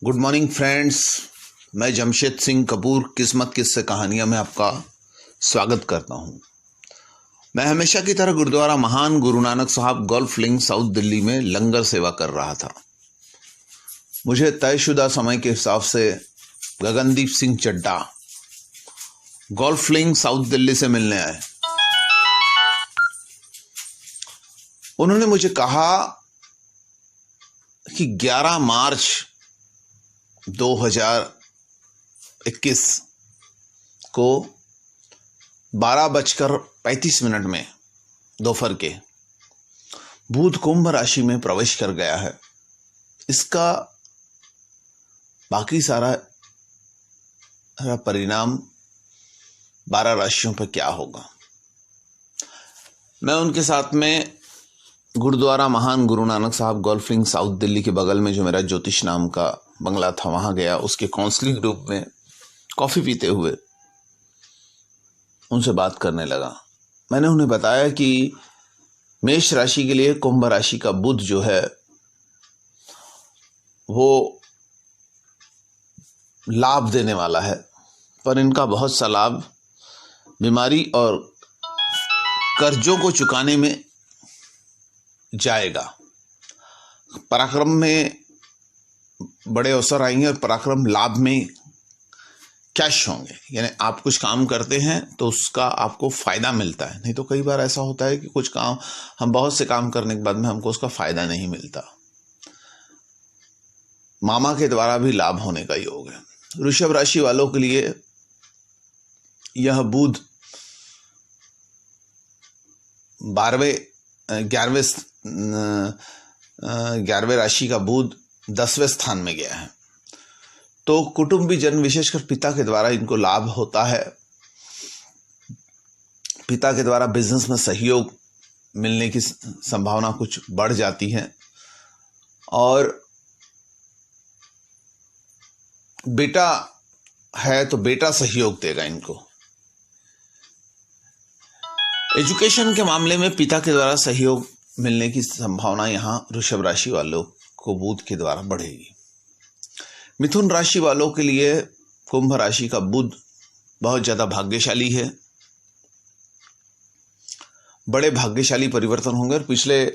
Good morning friends. मैं जमशेद सिंह कपूर किस्मत किस्से कहानियाँ में आपका स्वागत करता हूँ। मैं हमेशा की तरह गुरुद्वारा महान गुरु नानक साहब गोल्फ लिंक साउथ दिल्ली में लंगर सेवा कर रहा था। मुझे तयशुदा समय के हिसाब से Gagandeep Singh Chadha golf link south Delhi से मिलने आए। उन्होंने मुझे कहा कि 11 मार्च 2021 को 12:35 में दोपहर के बुध कुंभ राशि में प्रवेश कर गया है। इसका बाकी सारा परिणाम 12 राशियों पर क्या होगा। मैं उनके साथ में गुरुद्वारा महान गुरु नानक साहब गोल्फ लिंक साउथ दिल्ली के बगल में जो मेरा ज्योतिष नाम का बंगला था वहां गया। उसके काउंसलिंग ग्रुप में कॉफी पीते हुए उनसे बात करने लगा। मैंने उन्हें बताया कि मेष राशि के लिए कुंभ राशि का बुध जो है वो लाभ देने वाला है, पर इनका बहुत सा लाभ बीमारी और कर्जों को चुकाने में जाएगा। पराक्रम में बड़े अवसर आएंगे और पराक्रम लाभ में कैश होंगे। यानी आप कुछ काम करते हैं तो उसका आपको फायदा मिलता है। नहीं तो कई बार ऐसा होता है कि कुछ काम हम बहुत से काम करने के बाद में हमको उसका फायदा नहीं मिलता। मामा के द्वारा भी लाभ होने का योग है। वृषभ राशि वालों के लिए यह बुध 11वें राशि का बुध 10वें स्थान में गया है, तो कुटुंबी जन विशेषकर पिता के द्वारा इनको लाभ होता है। पिता के द्वारा बिजनेस में सहयोग मिलने की संभावना कुछ बढ़ जाती है और बेटा है तो बेटा सहयोग देगा इनको। एजुकेशन के मामले में पिता के द्वारा सहयोग मिलने की संभावना यहां वृषभ राशि वालों को बुध के द्वारा बढ़ेगी। मिथुन राशि वालों के लिए कुंभ राशि का बुध बहुत ज्यादा भाग्यशाली है। बड़े भाग्यशाली परिवर्तन होंगे और पिछले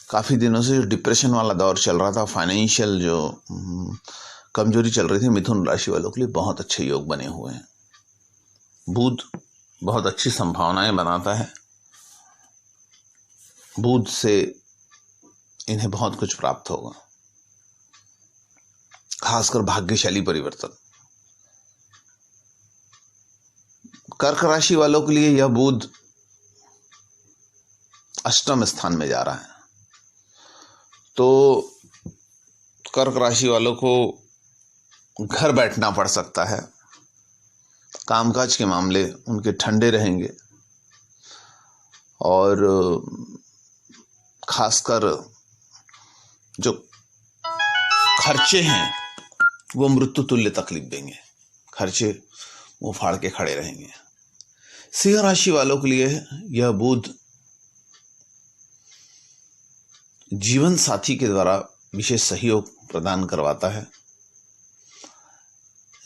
काफी दिनों से जो डिप्रेशन वाला दौर चल रहा था, फाइनेंशियल जो कमजोरी चल रही थी, मिथुन राशि वालों के लिए बहुत अच्छे योग बने हुए हैं। बुध बहुत अच्छी संभावनाएं बनाता है। बुध से इन्हें बहुत कुछ प्राप्त होगा, खासकर भाग्यशाली परिवर्तन। कर्क राशि वालों के लिए यह बुध अष्टम स्थान में जा रहा है, तो कर्क राशि वालों को घर बैठना पड़ सकता है। कामकाज के मामले उनके ठंडे रहेंगे और खासकर जो खर्चे हैं वो मृत्यु तुल्य तकलीफ देंगे। खर्चे मुंह फाड़ के खड़े रहेंगे। सिंह राशि वालों के लिए यह बुध जीवन साथी के द्वारा विशेष सहयोग प्रदान करवाता है।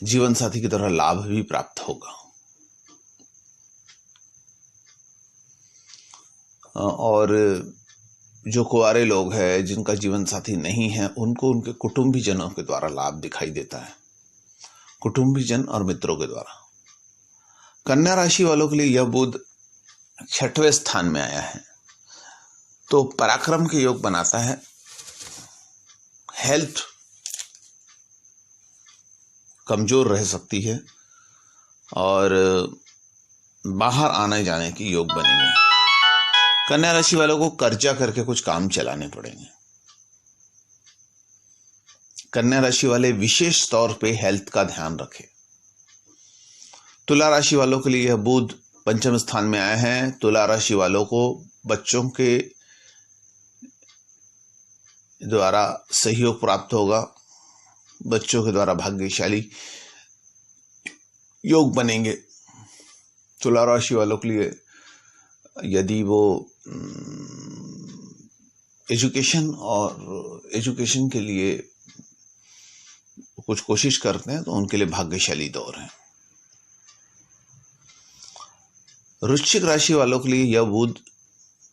जीवन साथी की तरह लाभ भी प्राप्त होगा और जो कुंवारे लोग हैं जिनका जीवन साथी नहीं है उनको उनके कुटुंबी जनों के द्वारा लाभ दिखाई देता है, कुटुंबी जन और मित्रों के द्वारा। कन्या राशि वालों के लिए यह बुध 6वें स्थान में आया है, तो पराक्रम के योग बनाता है। हेल्थ कमजोर रह सकती है और बाहर आने जाने के योग बनेंगे। कन्या राशि वालों को कर्जा करके कुछ काम चलाने पड़ेंगे। कन्या राशि वाले विशेष तौर पे हेल्थ का ध्यान रखें। तुला राशि वालों के लिए यह बुध 5वें स्थान में आए हैं। तुला राशि वालों को बच्चों के द्वारा सहयोग प्राप्त होगा। बच्चों के द्वारा भाग्यशाली योग बनेंगे। तुला राशि वालों के लिए यदि वो एजुकेशन के लिए कुछ कोशिश करते हैं तो उनके लिए भाग्यशाली दौर है। वृश्चिक राशि वालों के लिए यह बुध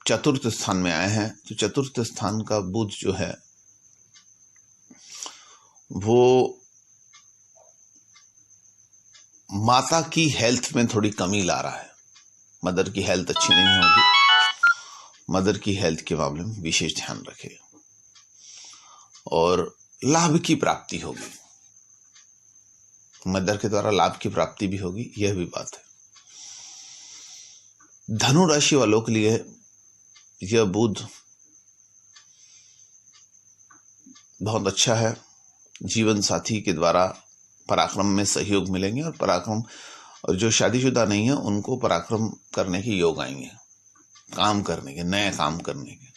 चतुर्थ स्थान में आए हैं, तो चतुर्थ स्थान का बुध जो है वो माता की हेल्थ में थोड़ी कमी ला रहा है। मदर की हेल्थ अच्छी नहीं होगी। मदर की हेल्थ के मामले में विशेष ध्यान रखें और लाभ की प्राप्ति होगी। मदर के द्वारा लाभ की प्राप्ति भी होगी, यह भी बात है। धनु राशि वालों के लिए यह बुध बहुत अच्छा है। जीवन साथी के द्वारा पराक्रम में सहयोग मिलेंगे और पराक्रम, और जो शादीशुदा नहीं है उनको पराक्रम करने के योग आएंगे, काम करने के, नए काम करने के।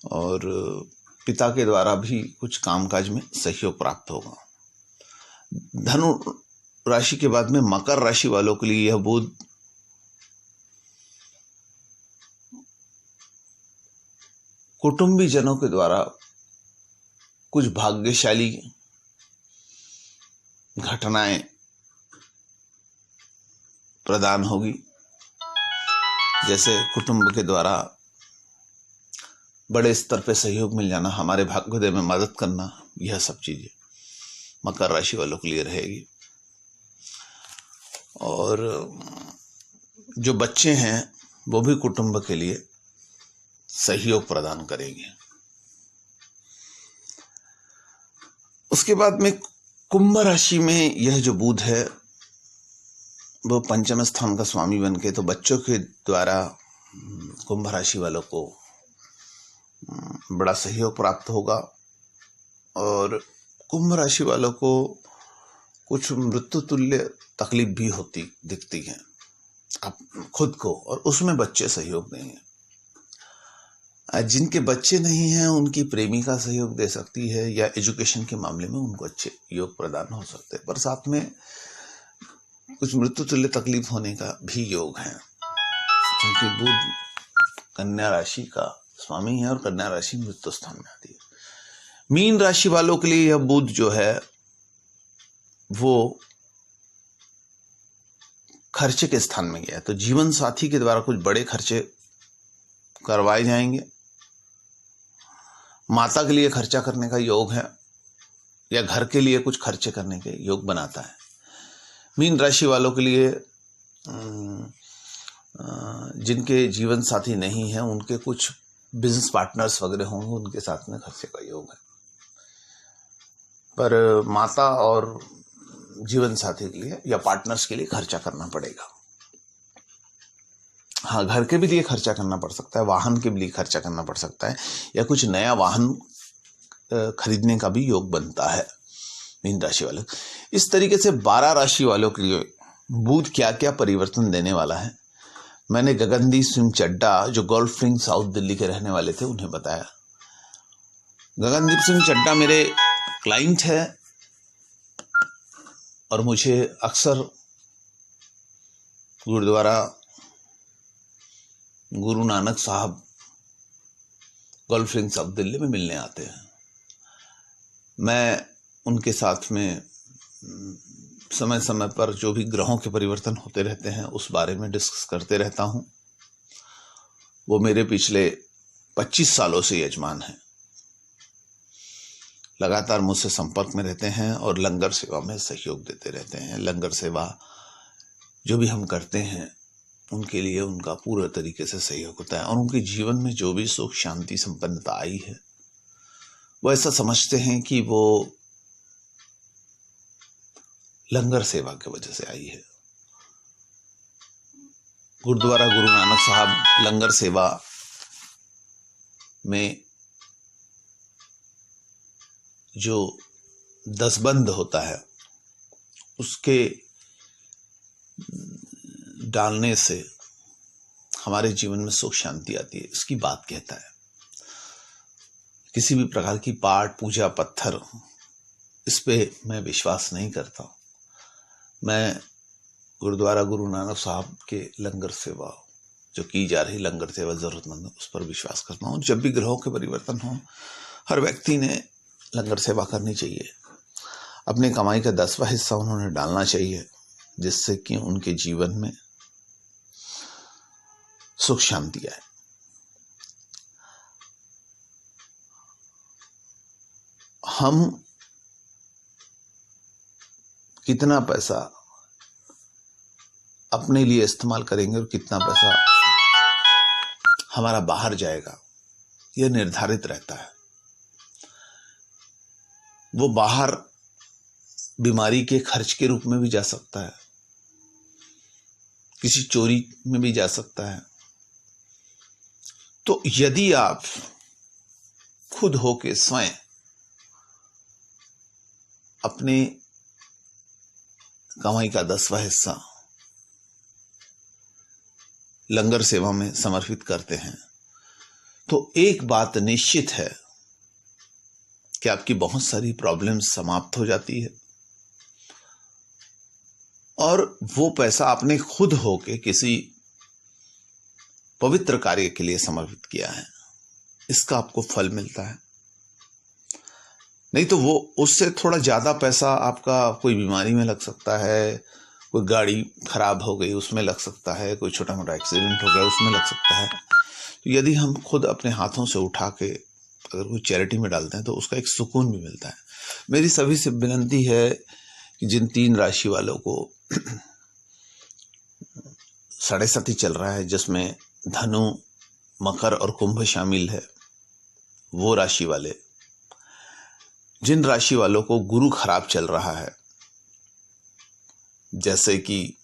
और पिता के द्वारा भी कुछ कामकाज में सहयोग प्राप्त होगा। धनु राशि के बाद में मकर राशि वालों के लिए यह बुध कुटुंबी जनों के द्वारा कुछ भाग्यशाली घटनाएं प्रदान होगी, जैसे कुटुंब के द्वारा बड़े स्तर पे सहयोग मिल जाना, हमारे भाग्योदय में मदद करना, यह सब चीजें मकर राशि वालों के लिए रहेगी। और जो बच्चे हैं वो भी कुटुंब के लिए सहयोग प्रदान करेंगे। उसके बाद में कुंभ राशि में यह जो बुध है वो पंचम स्थान का स्वामी बन के, तो बच्चों के द्वारा कुंभ राशि वालों को बड़ा सहयोग प्राप्त होगा। और कुंभ राशि वालों को कुछ मृत्यु तुल्य तकलीफ भी होती दिखती है आप खुद को, और उसमें बच्चे सहयोग देंगे। जिनके बच्चे नहीं हैं उनकी प्रेमिका सहयोग दे सकती है, या एजुकेशन के मामले में उनको अच्छे योग प्रदान हो सकते हैं, पर साथ में कुछ मृत्यु तुल्य तकलीफ होने का भी योग है, क्योंकि बुध कन्या राशि का स्वामी है और कन्या राशि मृत्यु स्थान में आती है। मीन राशि वालों के लिए यह बुध जो है वो खर्चे के स्थान में गया है, तो जीवन साथी के द्वारा कुछ बड़े खर्चे करवाए जाएंगे। माता के लिए खर्चा करने का योग है, या घर के लिए कुछ खर्चे करने के योग बनाता है। मीन राशि वालों के लिए जिनके जीवन साथी नहीं है उनके कुछ बिजनेस पार्टनर्स वगैरह होंगे, उनके साथ में खर्चे का योग है। पर माता और जीवन साथी के लिए या पार्टनर्स के लिए खर्चा करना पड़ेगा। हाँ, घर के भी लिए खर्चा करना पड़ सकता है, वाहन के भी लिए खर्चा करना पड़ सकता है, या कुछ नया वाहन खरीदने का भी योग बनता है मीन राशि वाले। इस तरीके से 12 राशि वालों के लिए बुध क्या क्या परिवर्तन देने वाला है मैंने गगनदीप सिंह चड्डा, जो गोल्फ रिंग साउथ दिल्ली के रहने वाले थे, उन्हें बताया। गगनदीप सिंह चड्डा मेरे क्लाइंट है और मुझे अक्सर गुरुद्वारा गुरु नानक साहब गोल्फ रिंग साउथ दिल्ली में मिलने आते हैं। मैं उनके साथ में समय समय पर जो भी ग्रहों के परिवर्तन होते रहते हैं उस बारे में डिस्कस करते रहता हूं। वो मेरे पिछले 25 सालों से यजमान हैं, लगातार मुझसे संपर्क में रहते हैं और लंगर सेवा में सहयोग देते रहते हैं। लंगर सेवा जो भी हम करते हैं उनके लिए उनका पूरा तरीके से सहयोग होता है, और उनके जीवन में जो भी सुख शांति संपन्नता आई है वो ऐसा समझते हैं कि वो लंगर सेवा की वजह से आई है। गुरुद्वारा गुरु नानक साहब लंगर सेवा में जो दसबंद होता है उसके डालने से हमारे जीवन में सुख शांति आती है, इसकी बात कहता है। किसी भी प्रकार की पाठ पूजा पत्थर इस पे मैं विश्वास नहीं करता। मैं गुरुद्वारा गुरु नानक साहब के लंगर सेवा जो की जा रही लंगर सेवा जरूरतमंद उस पर विश्वास करता हूँ। जब भी ग्रहों के परिवर्तन हो हर व्यक्ति ने लंगर सेवा करनी चाहिए। अपनी कमाई का 10वां हिस्सा उन्होंने डालना चाहिए, जिससे कि उनके जीवन में सुख शांति आए। हम कितना पैसा अपने लिए इस्तेमाल करेंगे और कितना पैसा हमारा बाहर जाएगा, यह निर्धारित रहता है। वो बाहर बीमारी के खर्च के रूप में भी जा सकता है, किसी चोरी में भी जा सकता है। तो यदि आप खुद होके स्वयं अपने कमाई का 10वां हिस्सा लंगर सेवा में समर्पित करते हैं, तो एक बात निश्चित है कि आपकी बहुत सारी प्रॉब्लम्स समाप्त हो जाती है और वो पैसा आपने खुद होके किसी पवित्र कार्य के लिए समर्पित किया है, इसका आपको फल मिलता है। नहीं तो वो उससे थोड़ा ज्यादा पैसा आपका कोई बीमारी में लग सकता है, कोई गाड़ी खराब हो गई उसमें लग सकता है, कोई छोटा मोटा एक्सीडेंट हो गया उसमें लग सकता है। तो यदि हम खुद अपने हाथों से उठा के अगर कोई चैरिटी में डालते हैं तो उसका एक सुकून भी मिलता है। मेरी सभी से विनती है कि जिन 3 राशि वालों को 7.5 चल रहा है, जिसमें धनु, मकर और कुंभ शामिल है, वो राशि वाले, जिन राशि वालों को गुरु खराब चल रहा है, जैसे कि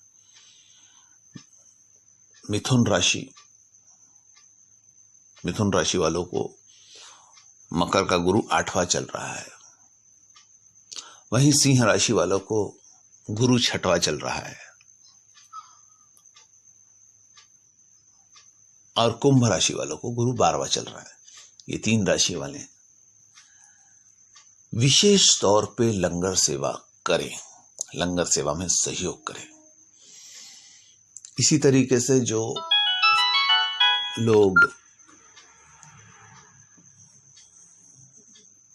मिथुन राशि वालों को मकर का गुरु 8वां चल रहा है, वहीं सिंह राशि वालों को गुरु 6वां चल रहा है, और कुंभ राशि वालों को गुरु 12वां चल रहा है। ये 3 राशि वाले विशेष तौर पे लंगर सेवा करें, लंगर सेवा में सहयोग करें। इसी तरीके से जो लोग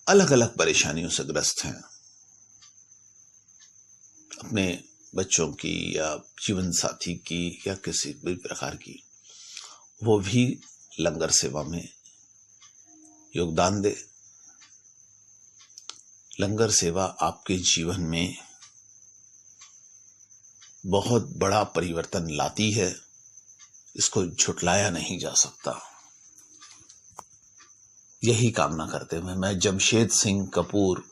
अलग अलग परेशानियों से ग्रस्त हैं, अपने बच्चों की या जीवन साथी की या किसी भी प्रकार की, वो भी लंगर सेवा में योगदान दे। लंगर सेवा आपके जीवन में बहुत बड़ा परिवर्तन लाती है, इसको झुटलाया नहीं जा सकता। यही कामना करते हुए मैं जमशेद सिंह कपूर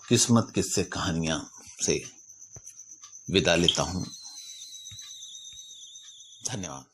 किस्मत किस्से कहानियां से विदा लेता हूं। धन्यवाद।